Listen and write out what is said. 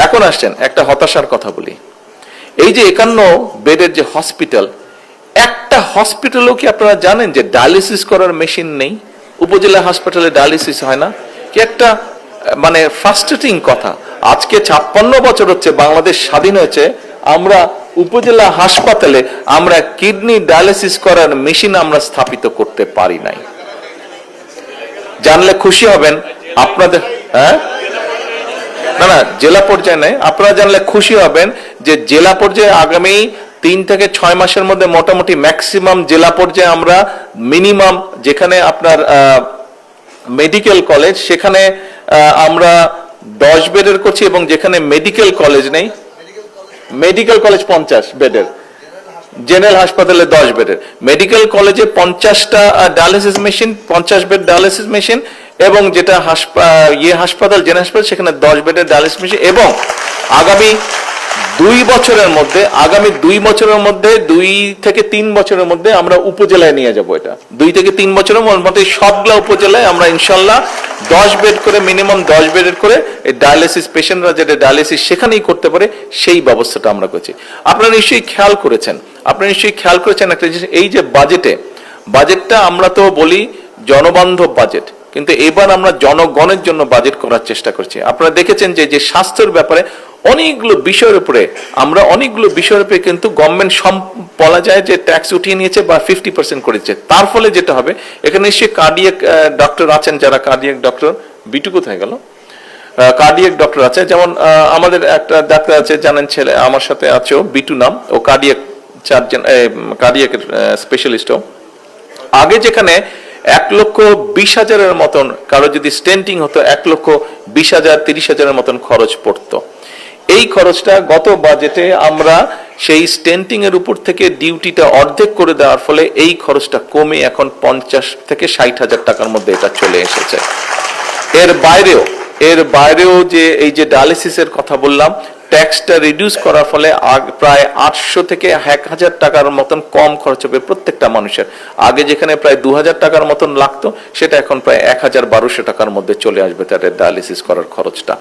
এখন আসছেন একটা হতাশার কথা বলি। এই যে 51 বেডের যে হসপিটাল, একটা হসপিটালও কি আপনারা জানেন যে ডায়ালিসিস করার মেশিন নেই? উপজেলা হাসপাতালে ডায়ালিসিস হয় না কি? একটা মানে ফ্রাস্ট্রেটিং কথা। আজকে 56 বছর হচ্ছে বাংলাদেশ স্বাধীন হয়েছে, আমরা উপজেলা হাসপাতালে আমরা কিডনি ডায়ালিসিস করার মেশিন আমরা স্থাপিত করতে পারি নাই। জানলে খুশি হবেন আপনাদের, হ্যাঁ না জেলা পর্যায়ে নেই, আপনারা জানলে খুশি হবেন যে জেলা পর্যায়ে আগামী 3 থেকে 6 মাসের মধ্যে মোটামুটি ম্যাক্সিমাম জেলা পর্যায়ে আমরা মিনিমাম যেখানে আপনার মেডিকেল কলেজ সেখানে আমরা 10 বেডের করছি, এবং যেখানে মেডিকেল কলেজ নেই, মেডিকেল কলেজ 50 বেডের, জেনারেল হাসপাতালে 10 বেডের, মেডিকেল কলেজে 50টা dialysis machine, 50 bed dialysis machine, এবং যেটা হাসপাতাল জেনারেল হাসপাতাল সেখানে 10 বেডের ডায়ালিসিস মেশিন। এবং আগামী 2 বছরের মধ্যে 2 থেকে 3 বছরের মধ্যে আমরা উপজেলায় নিয়ে যাব। এটা 2 থেকে 3 বছরের মধ্যে সবগুলা উপজেলায় আমরা ইনশাল্লাহ 10 বেড করে, মিনিমাম 10 বেডের করে এই ডায়ালিসিস পেশেন্টরা যেটা ডায়ালিসিস সেখানেই করতে পারে সেই ব্যবস্থাটা আমরা করছি। আপনারা নিশ্চয়ই খেয়াল করেছেন একটা জিনিস, এই যে বাজেটটা আমরা তো বলি জনবান্ধব বাজেট, কিন্তু এবার আমরা জনগণের জন্য বাজেট করার চেষ্টা করছি। আপনারা দেখেছেন যে স্বাস্থ্যের ব্যাপারে অনেকগুলো বিষয়ের উপরে কিন্তু গভর্নমেন্ট বলা যায় যে ট্যাক্স উঠিয়ে নিয়েছে বা 50% করেছে। তার ফলে যেটা হবে, এখানে নিশ্চয়ই কার্ডিয়াক ডক্টর আছেন, যারা কার্ডিয়াক ডক্টর, বিটু কোথায় গেল, কার্ডিয়াক ডক্টর আছে, যেমন আমাদের একটা ডাক্তার আছে জানেন, ছেলে আমার সাথে আছে, বিটু নাম, ও কার্ডিয়াক সার্জন, কার্ডিয়াক স্পেশালিস্ট। আগে যেখানে 1,20,000-এর মতন কারো যদি স্টেন্টিং হতো 1,20,000 30,000-এর মতন খরচ পড়তো। এই খরচটা গত বাজেটে আমরা সেই স্টেন্টিং এর উপর থেকে ডিউটিটা অর্ধেক করে দেওয়ার ফলে এই খরচটা কমে এখন 50 থেকে 60,000 টাকার মধ্যে এটা চলে এসেছে। এর বাইরেও যে এই যে ডায়ালিসিসের কথা বললাম, ট্যাক্সটা রিডিউস করার ফলে প্রায় 800 থেকে 1000 টাকার মতন কম খরচ হবে প্রত্যেকটা মানুষের। আগে যেখানে প্রায় 2000 টাকার মতন লাগতো, সেটা এখন প্রায় 1000-1200 টাকার মধ্যে চলে আসবে তাদের ডায়ালিসিস করার খরচটা।